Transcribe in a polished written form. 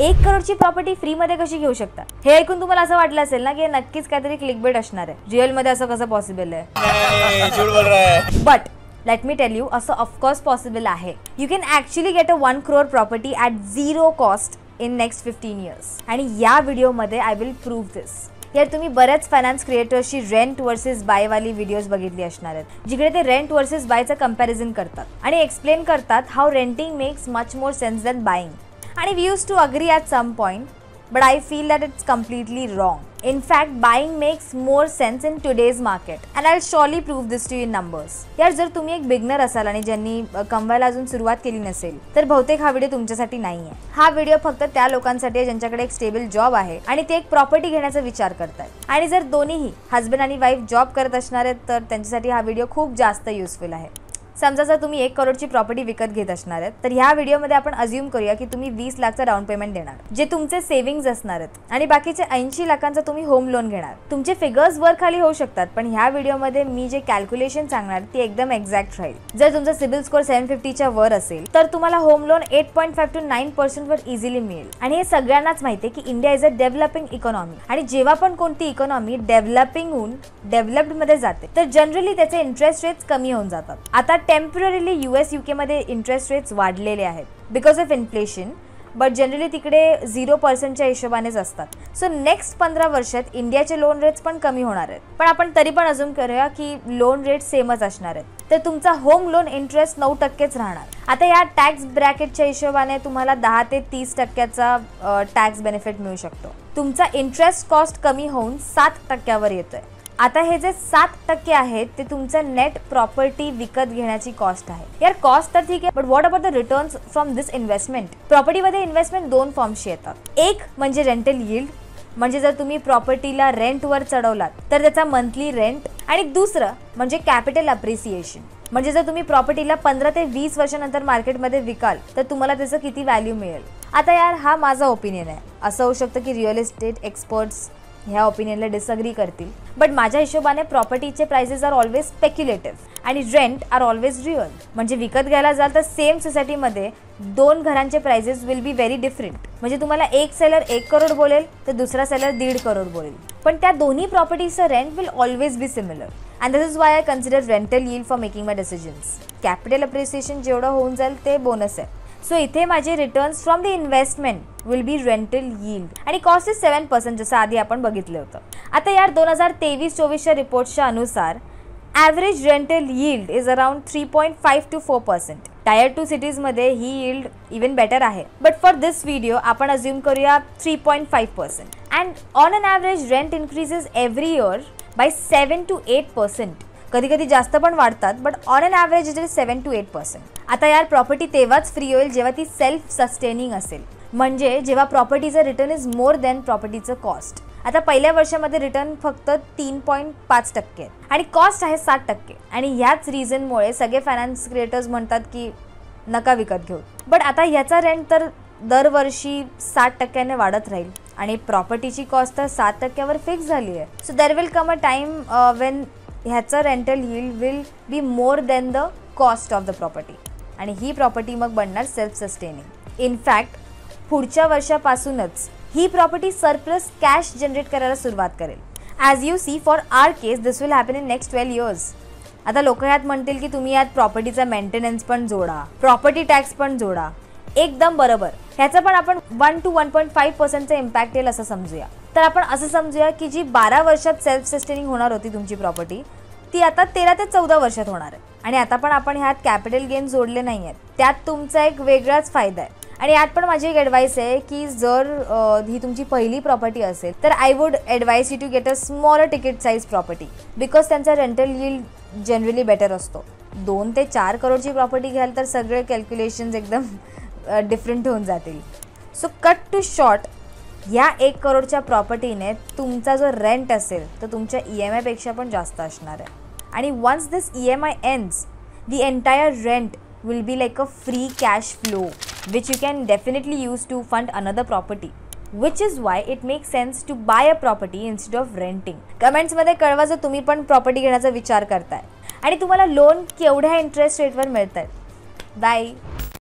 1 करोडची property free मध्ये कशी घेऊ शकता? हे ऐकून तुम्हाला असं वाटलं असेल ना की नक्कीच काहीतरी क्लिकबेट असणार आहे, रिअल मध्ये असं कसं पॉसिबल आहे? झूठ बोल रहा है. But let me tell you, असं ऑफकोर्स पॉसिबल आहे. You can actually get a 1 crore property at 0 cost in next 15 years. आणि या व्हिडिओमध्ये आय विल प्रूव्ह दिस. यार तुम्ही बऱ्याच फायनान्स क्रिएटर्सची रेंट वर्सेस बाय वाली व्हिडिओज बघितली असणार आहेत, जिकडे ते रेंट वर्सेस बायचं कंपॅरिझन करतात आणि एक्सप्लेन करतात how renting makes much more sense than buying. आणि we use to agree at some point, but I feel that it's completely wrong. In fact, buying makes more sense in today's market, and I'll surely prove this to you in numbers. यार जर तुम्ही एक beginner असाल आणि ज्यांनी कमवायला अजून सुरुवात केली नसेल, तर बहुतेक हा व्हिडिओ तुमच्यासाठी नाहीये. हा व्हिडिओ फक्त त्या लोकांसाठी आहे ज्यांच्याकडे एक स्टेबल जॉब आहे आणि ते एक प्रॉपर्टी घेण्याचा विचार करतात. आणि जर दोन्हीही हस्बंड आणि वाईफ जॉब करत असणार आहेत, तर त्यांच्यासाठी हा व्हिडिओ खूप जास्त युजफुल आहे. समजा जर तुम्ही 1 करोडची प्रॉपर्टी विकत घेत असणार आहेत, तर ह्या व्हिडिओमध्ये आपण अज्यूम करूया की तुम्ही 20 लाखचा डाऊन पेमेंट देणार, जे तुमचे सेव्हिंग्ज असणार आहेत, आणि बाकीचे 80 लाखांचा तुम्ही होम लोन घेणार. तुमचे फिगर्स वर खाली होऊ शकतात, पण ह्या व्हिडिओमध्ये मी जे कॅल्क्युलेशन सांगणार ती एकदम एक्झॅक्ट राहील. जर तुमचा सिबिल स्कोर 750च्या वर असेल, तर तुम्हाला होम लोन 8.5 to 9% वर इझिली मिळेल. आणि हे सगळ्यांनाच माहिती आहे की India is a developing economy, आणि जेव्हा पण कोणती इकॉनॉमी डेव्हलपिंगहून डेव्हलप्ड मध्ये जाते, तर जनरली त्याचे इंटरेस्ट रेट्स कमी होऊन जातात. आता टेम्पररीली US UK मध्ये इंटरेस्ट रेट्स वाढलेले आहेत because of inflation, but generally तिकडे 0%च्या हिशोबानेच असतात. सो नेक्स्ट 15 वर्षात इंडियाचे लोन रेट्स पण कमी होणार आहेत. पण आपण तरी पण अजून करूया की लोन रेट सेमच असणार आहेत, तर तुमचा होम लोन इंटरेस्ट 9%च राहणार. आता या टॅक्स ब्रॅकेटच्या हिशोबाने तुम्हाला 10 ते 30% टॅक्स बेनिफिट मिळू शकतो. तुमचा इंटरेस्ट कॉस्ट कमी होऊन 7%वर येतोय. आता हे जे 7% आहेत ते तुमचं नेट प्रॉपर्टी विकत घेण्याची कॉस्ट आहे. यार कॉस्ट तर ठीक आहे, but what about the returns from this investment? प्रॉपर्टीमध्ये इन्व्हेस्टमेंट 2 फॉर्मशी येतात. एक म्हणजे रेंटल यील्ड, म्हणजे जर तुम्ही प्रॉपर्टीला रेंटवर चढवलात तर त्याचा मंथली रेंट, आणि दुसरं म्हणजे कॅपिटल अप्रिसिएशन, म्हणजे जर तुम्ही प्रॉपर्टीला 15 ते 20 वर्षानंतर मार्केटमध्ये विकाल तर तुम्हाला त्याचं किती व्हॅल्यू मिळेल. आता यार हा माझा ओपिनियन आहे, असं होऊ शकतं की रिअल इस्टेट एक्सपर्ट्स ह्या ओपिनियनला डिसअग्री करतील, बट माझ्या हिशोबाने प्रॉपर्टीचे प्राइसेस आर ऑलवेज स्पेक्युलेटिव्ह आणि रेंट आर ऑलवेज रिअल. म्हणजे विकत घ्यायला जाल तर सेम सोसायटीमध्ये 2 घरांचे prices will be very different. म्हणजे तुम्हाला एक सेलर 1 करोड बोलेल तर दुसरा सेलर 1.5 करोड बोलेल, पण त्या दोन्ही प्रॉपर्टीचं rent will always be similar. And this is why I consider rental yield for making my decisions. Capital appreciation जेवढं होऊन जाईल ते बोनस आहे. सो इथे माझे returns from the investment will be rental yield, आणि कॉस्ट इज 7% जसं आधी आपण बघितलं होतं. आता यार 2023-24च्या रिपोर्ट्सच्या अनुसार average rental yield is around 3.5 to 4%. Tier 2 सिटीजमध्ये ही यील्ड इवन बेटर आहे, बट फॉर दिस व्हिडिओ आपण अज्यूम करूया 3.5%. And on an average rent increases every year by 7 to 8%. कधी कधी जास्त पण वाढतात, but on an average it is 7 to 8%. आता यार प्रॉपर्टी तेव्हाच फ्री होईल जेव्हा ती सेल्फ सस्टेनिंग असेल, म्हणजे जेव्हा प्रॉपर्टीचं रिटर्न इज मोर दॅन प्रॉपर्टीचं कॉस्ट. आता पहिल्या वर्षामध्ये रिटर्न फक्त 3.5% आणि कॉस्ट आहे 7%. आणि ह्याच रिझनमुळे सगळे फायनान्स क्रिएटर्स म्हणतात की नका विकत घेऊ. बट आता ह्याचा रेंट तर दरवर्षी 7%ने वाढत राहील आणि प्रॉपर्टीची कॉस्ट तर 7%वर फिक्स झाली आहे. So there will come a time when ह्याचं rental yield will be more than the cost of the property, आणि ही प्रॉपर्टी मग बनणार सेल्फ सस्टेनिंग. इनफॅक्ट पुढच्या वर्षापासूनच ही प्रॉपर्टी सरप्लस कॅश जनरेट करायला सुरुवात करेल. As you see for our case this will happen in next 12 years. आता लोक यात म्हणतील की तुम्ही यात प्रॉपर्टीचा मेंटेनन्स पण जोडा, प्रॉपर्टी टॅक्स पण जोडा. एकदम बरोबर, ह्याचा पण आपण 1 to 1.5%चा इम्पॅक्ट येईल असं समजूया. तर आपण असं समजूया की जी 12 वर्षात सेल्फ सस्टेनिंग होणार होती तुमची प्रॉपर्टी, ती आता 13 ते 14 वर्षात होणार आहे. आणि आता पण आपण ह्यात कॅपिटल गेन जोडले नाही आहेत, त्यात तुमचा एक वेगळाच फायदा आहे. आणि यात पण माझी एक ॲडवाईस आहे की जर ही तुमची पहिली प्रॉपर्टी असेल तर I would advise you to get a smaller ticket size property, because त्यांचा रेंटल यील्ड जनरली बेटर असतो. 2 ते 4 करोडची प्रॉपर्टी घ्याल तर सगळे कॅल्क्युलेशन्स एकदम डिफरंट होऊन जातील. सो कट टू शॉर्ट, या 1 करोडच्या प्रॉपर्टीने तुमचा जो रेंट असेल तर तुमच्या EMI पेक्षा पण जास्त असणार आहे. आणि once this EMI ends, the entire rent will be like a free cash flow which you can definitely use to fund another property, which is why it makes sense to buy a property instead of renting. Comments मध्ये कळवा जर तुम्ही पण property घेण्याचा विचार करताय आणि तुम्हाला लोन केवढ्या इंटरेस्ट रेटवर मिळतात. बाय.